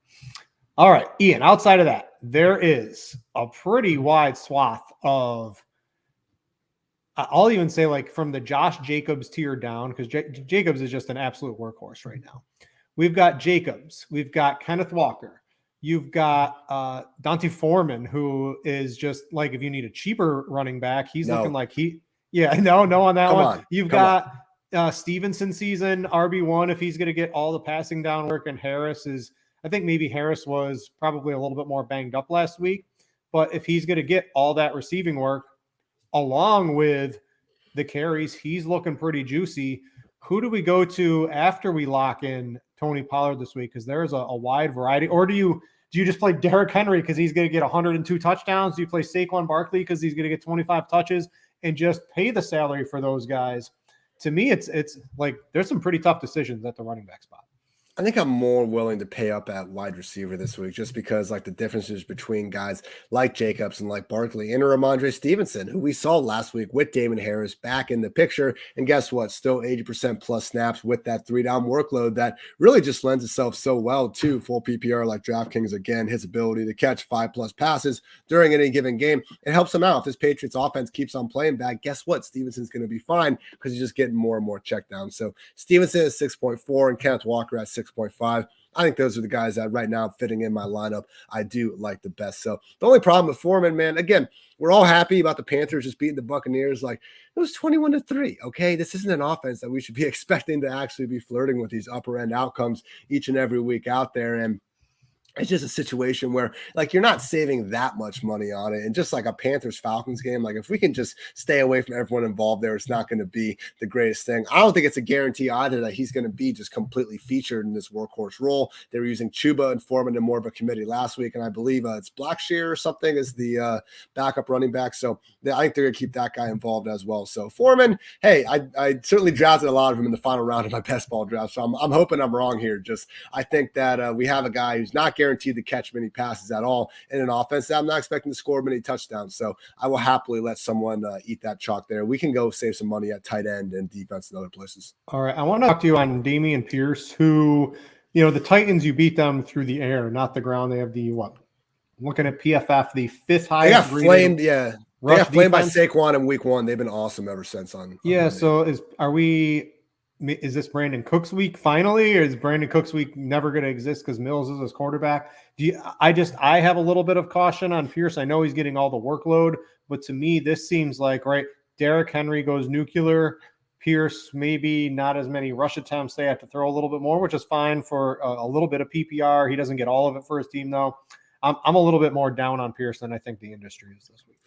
All right, Ian, outside of that, there is a pretty wide swath of, I'll even say like from the Josh Jacobs tier down, because Jacobs is just an absolute workhorse right now. We've got Jacobs. We've got Kenneth Walker. You've got Dante Foreman, who is just like, if you need a cheaper running back, he's looking like no on that one. You've got Stevenson season RB1 if he's going to get all the passing down work, and I think maybe Harris was probably a little bit more banged up last week, but if he's going to get all that receiving work along with the carries, he's looking pretty juicy. Who do we go to after we lock in Tony Pollard this week? Because there's a wide variety. Or do you just play Derrick Henry because he's going to get 102 touchdowns? Do you play Saquon Barkley because he's going to get 25 touches and just pay the salary for those guys? To me, it's like there's some pretty tough decisions at the running back spot. I think I'm more willing to pay up at wide receiver this week just because like the differences between guys like Jacobs and like Barkley and Ramondre Stevenson, who we saw last week with Damon Harris back in the picture. And guess what? Still 80% plus snaps with that 3-down workload that really just lends itself so well to full PPR like Draftkings. Again, his ability to catch 5+ passes during any given game. It helps him out. If this Patriots offense keeps on playing bad, guess what? Stevenson's going to be fine because he's just getting more and more check down. So Stevenson is 6.4 and Kenneth Walker at 6.5. I think those are the guys that right now fitting in my lineup I do like the best. So the only problem with Foreman, man, again, we're all happy about the Panthers just beating the Buccaneers. Like it was 21-3. Okay. This isn't an offense that we should be expecting to actually be flirting with these upper end outcomes each and every week out there. And it's just a situation where like you're not saving that much money on it. And just like a Panthers Falcons game, like if we can just stay away from everyone involved there, it's not going to be the greatest thing. I don't think it's a guarantee either that he's going to be just completely featured in this workhorse role. They were using Chuba and Foreman in more of a committee last week. And I believe it's Blackshear or something is the backup running back. So I think they're going to keep that guy involved as well. So Foreman, hey, I certainly drafted a lot of him in the final round of my best ball draft. So I'm hoping I'm wrong here. Just I think that we have a guy who's not guaranteed to catch many passes at all in an offense that I'm not expecting to score many touchdowns. So I will happily let someone eat that chalk there. We can go save some money at tight end and defense and other places. All right. I want to talk to you on Dameon Pierce, who, the Titans, you beat them through the air, not the ground. They have looking at PFF, the 5th highest. They got flamed. Yeah. They got flamed by defense. Saquon in week 1. They've been awesome ever since on yeah. So is this Brandon Cooks week finally, or is Brandon Cooks week never going to exist because Mills is his quarterback? I have a little bit of caution on Pierce. I know he's getting all the workload, but to me, this seems like, right, Derrick Henry goes nuclear. Pierce, maybe not as many rush attempts. They have to throw a little bit more, which is fine for a little bit of PPR. He doesn't get all of it for his team, though. I'm a little bit more down on Pierce than I think the industry is this week.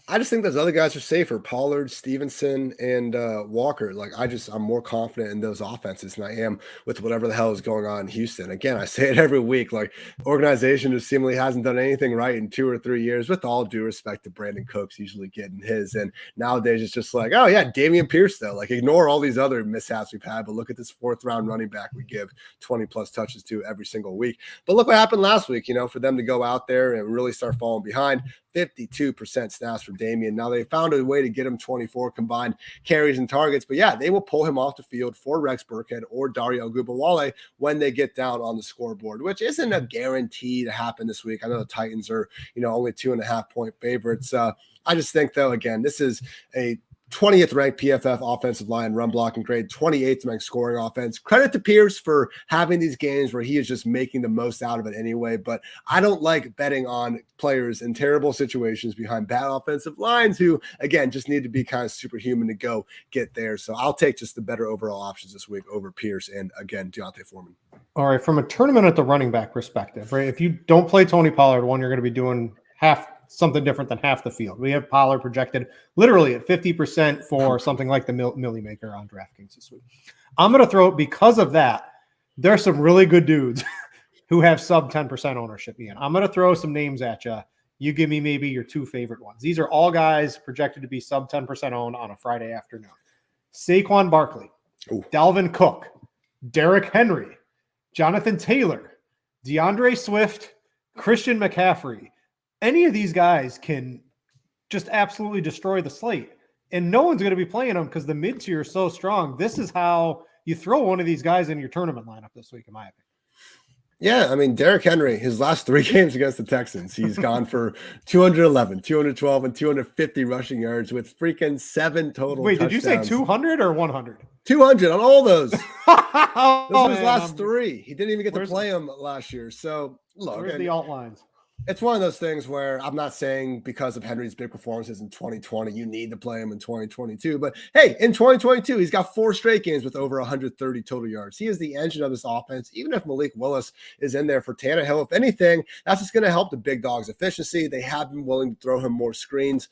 I just think those other guys are safer. Pollard, Stevenson, and Walker. Like I'm more confident in those offenses than I am with whatever the hell is going on in Houston. Again, I say it every week. Like organization just seemingly hasn't done anything right in 2 or 3 years. With all due respect to Brandon Cooks, usually getting his. And nowadays it's just like, oh yeah, Dameon Pierce though. Like ignore all these other mishaps we've had, but look at this 4th round running back we give 20+ touches to every single week. But look what happened last week. For them to go out there and really start falling behind. 52% snaps for Dameon. Now they found a way to get him 24 combined carries and targets, but yeah, they will pull him off the field for Rex Burkhead or Dario Gubawale when they get down on the scoreboard, which isn't a guarantee to happen this week. I know the Titans are, only 2.5 point favorites. I just think though, again, this is a 20th ranked PFF offensive line run blocking grade, 28th ranked scoring offense. Credit to Pierce for having these games where he is just making the most out of it anyway. But I don't like betting on players in terrible situations behind bad offensive lines who, again, just need to be kind of superhuman to go get there. So I'll take just the better overall options this week over Pierce and, again, Deontay Foreman. All right. From a tournament at the running back perspective, right? If you don't play Tony Pollard, you're going to be doing something different than half the field. We have Pollard projected literally at 50% for something like the Millie Maker on DraftKings this week. I'm going to throw, because of that, there's some really good dudes who have sub 10% ownership. Ian, I'm going to throw some names at you. You give me maybe your 2 favorite ones. These are all guys projected to be sub 10% owned on a Friday afternoon. Saquon Barkley, Dalvin Cook, Derrick Henry, Jonathan Taylor, DeAndre Swift, Christian McCaffrey. Any of these guys can just absolutely destroy the slate, and no one's going to be playing them because the mid-tier is so strong. This is how you throw one of these guys in your tournament lineup this week, in my opinion. Yeah, I mean, Derrick Henry, his last 3 games against the Texans, he's gone for 211, 212, and 250 rushing yards with freaking 7 total touchdowns. Did you say 200 or 100? 200 on all those. Those were his last 3. He didn't even get to play them last year. So, look. Where's the alt lines? It's one of those things where I'm not saying because of Henry's big performances in 2020, you need to play him in 2022. But hey, in 2022, he's got 4 straight games with over 130 total yards. He is the engine of this offense. Even if Malik Willis is in there for Tannehill, if anything, that's just going to help the big dog's efficiency. They have been willing to throw him more screens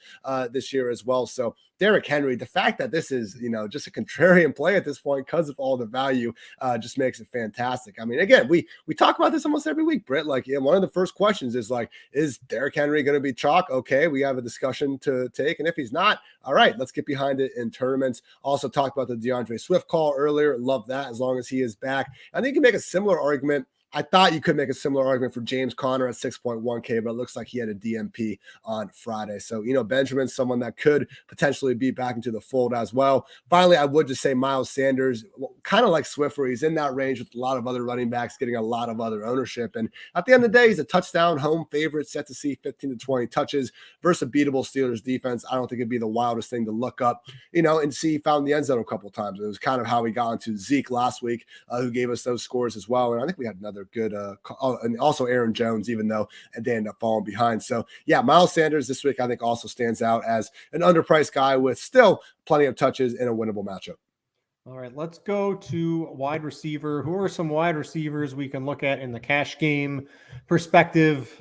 this year as well. So Derrick Henry, the fact that this is, just a contrarian play at this point because of all the value just makes it fantastic. I mean, again, we talk about this almost every week, Britt. Like, one of the first questions is like, is Derrick Henry going to be chalk? Okay, we have a discussion to take. And if he's not, all right, let's get behind it in tournaments. Also talked about the DeAndre Swift call earlier. Love that as long as he is back. I think you can make a similar argument. I thought you could make a similar argument for James Conner at 6.1K, but it looks like he had a DMP on Friday. So, Benjamin's someone that could potentially be back into the fold as well. Finally, I would just say Miles Sanders, kind of like Swift, where he's in that range with a lot of other running backs getting a lot of other ownership. And at the end of the day, he's a touchdown home favorite, set to see 15 to 20 touches versus a beatable Steelers defense. I don't think it'd be the wildest thing to look up, and see he found the end zone a couple of times. It was kind of how we got into Zeke last week, who gave us those scores as well. And I think we had another good and also Aaron Jones, even though they ended up falling behind. So yeah, Miles Sanders this week I think also stands out as an underpriced guy with still plenty of touches in a winnable matchup. All right, let's go to wide receiver. Who are some wide receivers we can look at in the cash game perspective?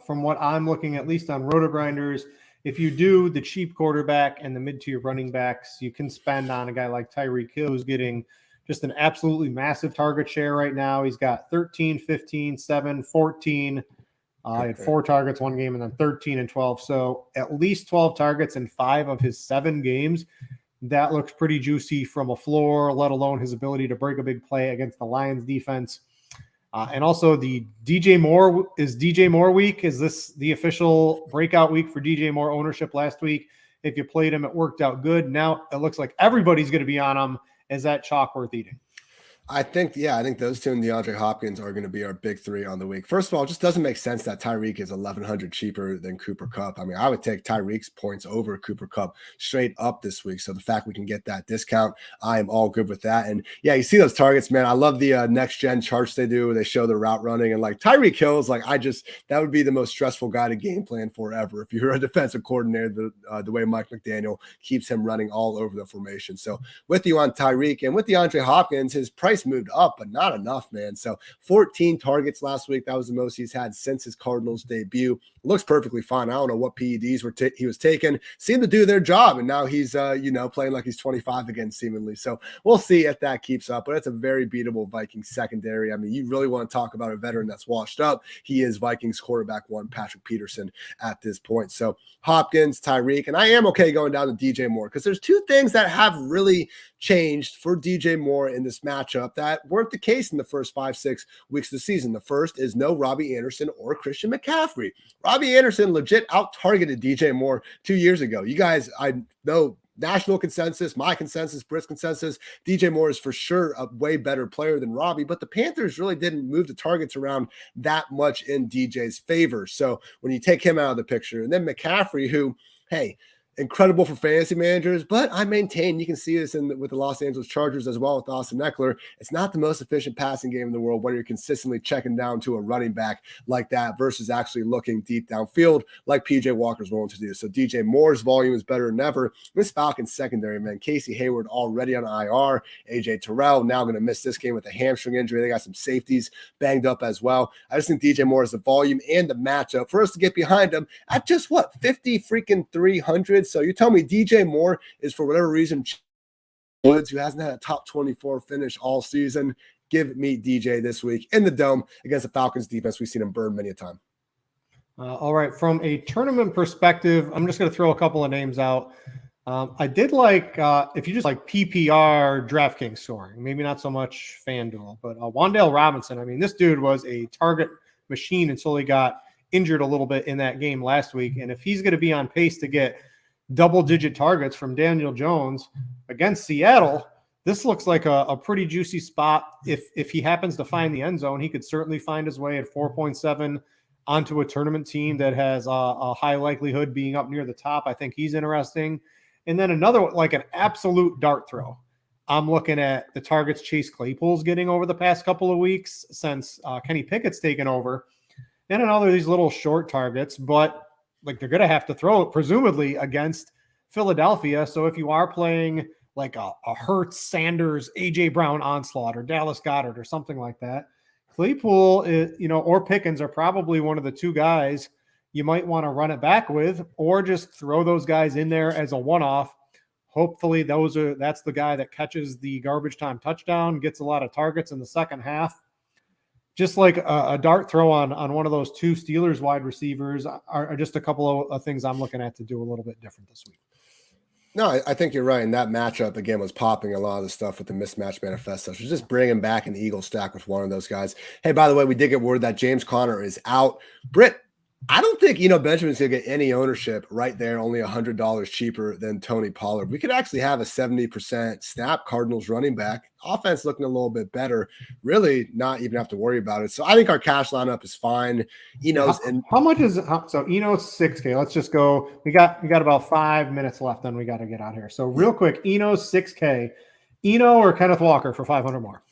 From what I'm looking at least on RotoGrinders, if you do the cheap quarterback and the mid-tier running backs, you can spend on a guy like Tyreek Hill, who's getting just an absolutely massive target share right now. He's got 13, 15, 7, 14. He had 4 targets one game and then 13 and 12. So at least 12 targets in 5 of his 7 games. That looks pretty juicy from a floor, let alone his ability to break a big play against the Lions defense. And also the DJ Moore week. Is this the official breakout week for DJ Moore ownership last week? If you played him, it worked out good. Now it looks like everybody's going to be on him. Is that chalk worth eating? I think those two and DeAndre Hopkins are going to be our big 3 on the week. First of all, it just doesn't make sense that Tyreek is 1,100 cheaper than Cooper Kupp. I mean, I would take Tyreek's points over Cooper Kupp straight up this week. So the fact we can get that discount, I am all good with that. And yeah, you see those targets, man. I love the next gen charts they do where they show the route running, and like Tyreek Hill is like, that would be the most stressful guy to game plan for ever. If you're a defensive coordinator, the way Mike McDaniel keeps him running all over the formation. So with you on Tyreek and with DeAndre Hopkins, his price moved up, but not enough, man. So 14 targets last week. That was the most he's had since his Cardinals debut. Looks perfectly fine. I don't know what PEDs he was taking. Seemed to do their job, and now he's playing like he's 25 again, seemingly. So we'll see if that keeps up. But it's a very beatable Vikings secondary. I mean, you really want to talk about a veteran that's washed up. He is Vikings quarterback 1, Patrick Peterson, at this point. So Hopkins, Tyreek, and I am okay going down to DJ Moore because there's 2 things that have really changed for DJ Moore in this matchup that weren't the case in the first 5-6 weeks of the season. The first is no Robbie Anderson or Christian McCaffrey. Robbie Anderson legit out-targeted DJ Moore 2 years ago. You guys, I know national consensus, my consensus, Brit's consensus, DJ Moore is for sure a way better player than Robbie, but the Panthers really didn't move the targets around that much in DJ's favor. So when you take him out of the picture, and then McCaffrey, who, hey, incredible for fantasy managers, but I maintain you can see this with the Los Angeles Chargers as well with Austin Eckler. It's not the most efficient passing game in the world when you're consistently checking down to a running back like that versus actually looking deep downfield like PJ Walker's willing to do. So DJ Moore's volume is better than ever. This Falcons secondary, man, Casey Hayward already on IR, AJ Terrell now going to miss this game with a hamstring injury. They got some safeties banged up as well. I just think DJ Moore is the volume and the matchup for us to get behind him at just 50 freaking 300. So you tell me DJ Moore is, for whatever reason, Woods, who hasn't had a top 24 finish all season. Give me DJ this week in the Dome against the Falcons defense. We've seen him burn many a time. All right. From a tournament perspective, I'm just going to throw a couple of names out. I did like, if you just like PPR DraftKings scoring, maybe not so much FanDuel, but Wan'Dale Robinson. I mean, this dude was a target machine until he got injured a little bit in that game last week. And if he's going to be on pace to get double-digit targets from Daniel Jones against Seattle, this looks like a pretty juicy spot. If he happens to find the end zone, he could certainly find his way at 4.7 onto a tournament team that has a high likelihood being up near the top. I think he's interesting. And then another, like an absolute dart throw. I'm looking at the targets Chase Claypool's getting over the past couple of weeks since Kenny Pickett's taken over. And another of these little short targets, but like they're going to have to throw it presumably against Philadelphia. So if you are playing like a Hurts, Sanders, AJ Brown onslaught or Dallas Goedert or something like that, Claypool is, or Pickens are probably one of the 2 guys you might want to run it back with, or just throw those guys in there as a one-off Hopefully that's the guy that catches the garbage time touchdown, gets a lot of targets in the second half. Just like a dart throw on one of those two Steelers wide receivers are just a couple of things I'm looking at to do a little bit different this week. No, I think you're right. And that matchup, again, was popping a lot of the stuff with the mismatch manifesto. So just bringing back an Eagle stack with one of those guys. Hey, by the way, we did get word that James Conner is out. Britt, I don't think Benjamin's going to get any ownership right there, only $100 cheaper than Tony Pollard. We could actually have a 70% snap Cardinals running back. Offense looking a little bit better. Really not even have to worry about it. So I think our cash lineup is fine. How much is it? So Eno's 6K. Let's just go. We got about 5 minutes left, then we got to get out here. So real quick, Eno's 6K. Eno or Kenneth Walker for 500 more?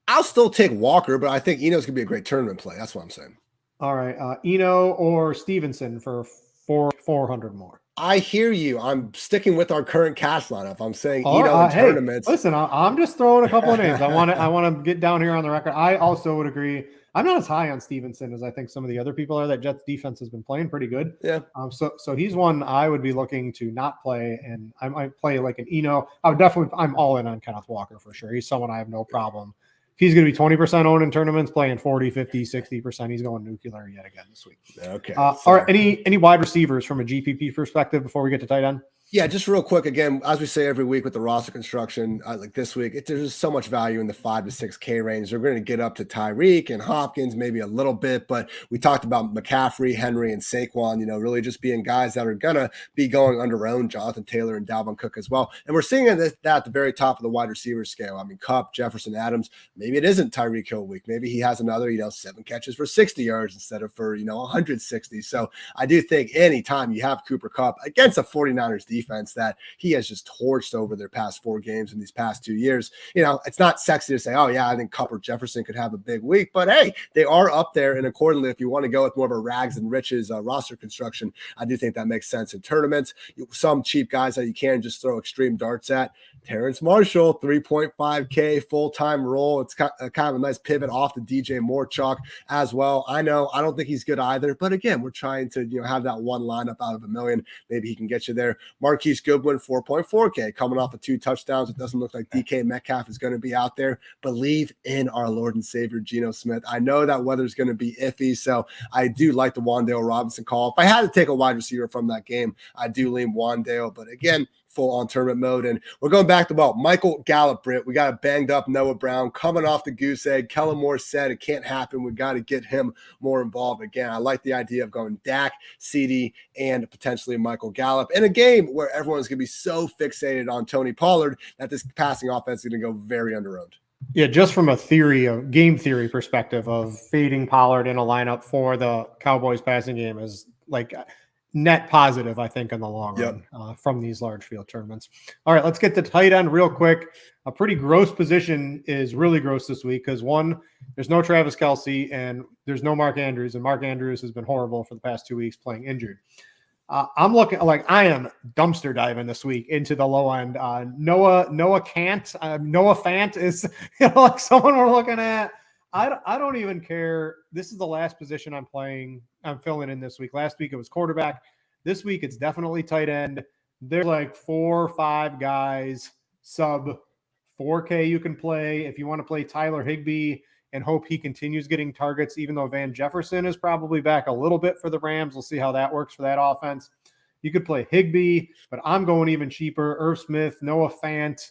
I'll still take Walker, but I think Eno's going to be a great tournament play. That's what I'm saying. All right. Eno or Stevenson for 400 more? I hear you. I'm sticking with our current cash lineup. I'm saying Eno in tournaments. Listen, I'm just throwing a couple of names. I want to get down here on the record. I also would agree. I'm not as high on Stevenson as I think some of the other people are. That Jets defense has been playing pretty good. Yeah. So he's one I would be looking to not play, and I might play like an Eno. I'm all in on Kenneth Walker for sure. He's someone I have no problem. He's going to be 20% owned in tournaments, playing 40, 50, 60%. He's going nuclear yet again this week. Okay. All right. Any wide receivers from a GPP perspective before we get to tight end? Yeah, just real quick. Again, as we say every week with the roster construction, like this week, there's so much value in the 5 to 6K range. They're going to get up to Tyreek and Hopkins, maybe a little bit, but we talked about McCaffrey, Henry, and Saquon, really just being guys that are going to be going under own, Jonathan Taylor and Dalvin Cook as well. And we're seeing that at the very top of the wide receiver scale. I mean, Kupp, Jefferson, Adams, maybe it isn't Tyreek Hill week. Maybe he has another, 7 catches for 60 yards instead of for, 160. So I do think anytime you have Cooper Kupp against a 49ers defense that he has just torched over their past 4 games in these past 2 years. It's not sexy to say, oh, yeah, I think Kupp or Jefferson could have a big week. But, hey, they are up there. And accordingly, if you want to go with more of a rags and riches roster construction, I do think that makes sense in tournaments. Some cheap guys that you can just throw extreme darts at. Terrence Marshall, 3.5K full-time role. It's kind of a nice pivot off the DJ Moore chalk as well. I know I don't think he's good either. But, again, we're trying to have that one lineup out of a million. Maybe he can get you there. Marquise Goodwin, 4.4K, coming off of 2 touchdowns. It doesn't look like DK Metcalf is going to be out there. Believe in our Lord and Savior, Geno Smith. I know that weather's going to be iffy, so I do like the Wan'Dale Robinson call. If I had to take a wide receiver from that game, I do lean Wan'Dale. But again, full on tournament mode. And we're going back to Michael Gallup, Britt. We got a banged up Noah Brown coming off the goose egg. Kellen Moore said it can't happen. We got to get him more involved. Again, I like the idea of going Dak, CD, and potentially Michael Gallup in a game where everyone's going to be so fixated on Tony Pollard that this passing offense is going to go very underowned. Yeah, just from a game theory perspective of fading Pollard in a lineup for the Cowboys passing game is like net positive, I think, in the long run from these large field tournaments. All right, let's get to tight end real quick. A pretty gross position is really gross this week because, one, there's no Travis Kelce and there's no Mark Andrews, and Mark Andrews has been horrible for the past 2 weeks playing injured. I'm looking like I am dumpster diving this week into the low end. Noah Fant is like someone we're looking at. I don't even care. This is the last position I'm filling in this week. Last week it was quarterback. This week it's definitely tight end. There's like 4 or 5 guys sub 4K you can play. If you want to play Tyler Higbee and hope he continues getting targets, even though Van Jefferson is probably back a little bit for the Rams. We'll see how that works for that offense. You could play Higbee, but I'm going even cheaper. Irv Smith, Noah Fant.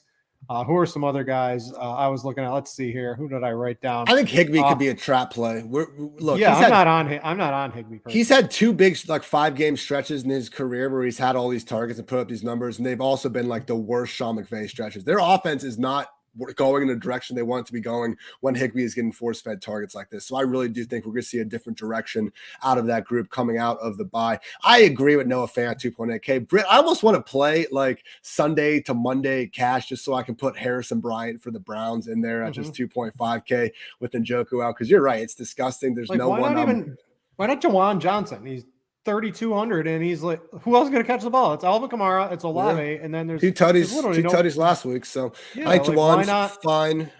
Who are some other guys I was looking at? Let's see here. Who did I write down? I think Higbee could be a trap play. I'm not on Higbee. Personally. He's had 2 big 5-game stretches in his career where he's had all these targets and put up these numbers, and they've also been like the worst Sean McVay stretches. Their offense is not going in the direction they want it to be going when Higbee is getting force-fed targets like this. So I really do think we're going to see a different direction out of that group coming out of the bye. I agree with Noah Fant, 2.8K. Britt, I almost want to play like Sunday to Monday cash just so I can put Harrison Bryant for the Browns in there at just 2.5K with Njoku out, because you're right. It's disgusting. There's no one. Why not Jawan Johnson? He's 3,200, and he's like, who else is going to catch the ball? It's Alvin Kamara, it's Olave, and then there's 2 tutties last week. So I think Jawan's fine.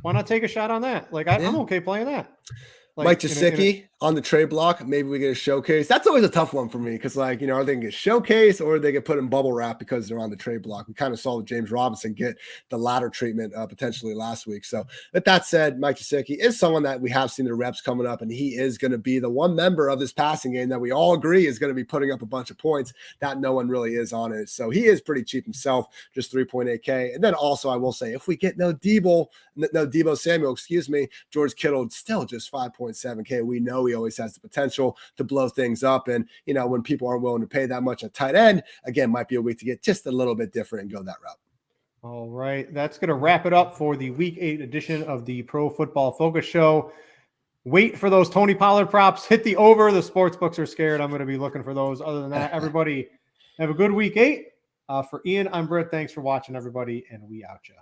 Why not take a shot on that? Like I'm okay playing that. Mike Gesicki, on the trade block, maybe we get a showcase. That's always a tough one for me because, like, are they going to get showcase or they get put in bubble wrap because they're on the trade block? We kind of saw James Robinson get the latter treatment potentially last week. So, with that said, Mike Gesicki is someone that we have seen the reps coming up, and he is going to be the one member of this passing game that we all agree is going to be putting up a bunch of points that no one really is on it. So, he is pretty cheap himself, just 3.8K. And then also, I will say, if we get no Debo Samuel, George Kittle still just 5.7K. We know he always has the potential to blow things up. And, when people aren't willing to pay that much at tight end, again, might be a week to get just a little bit different and go that route. All right. That's going to wrap it up for the Week 8 edition of the Pro Football Focus Show. Wait for those Tony Pollard props. Hit the over. The sports books are scared. I'm going to be looking for those. Other than that, everybody have a good Week 8. For Ian, I'm Britt. Thanks for watching, everybody, and we out ya.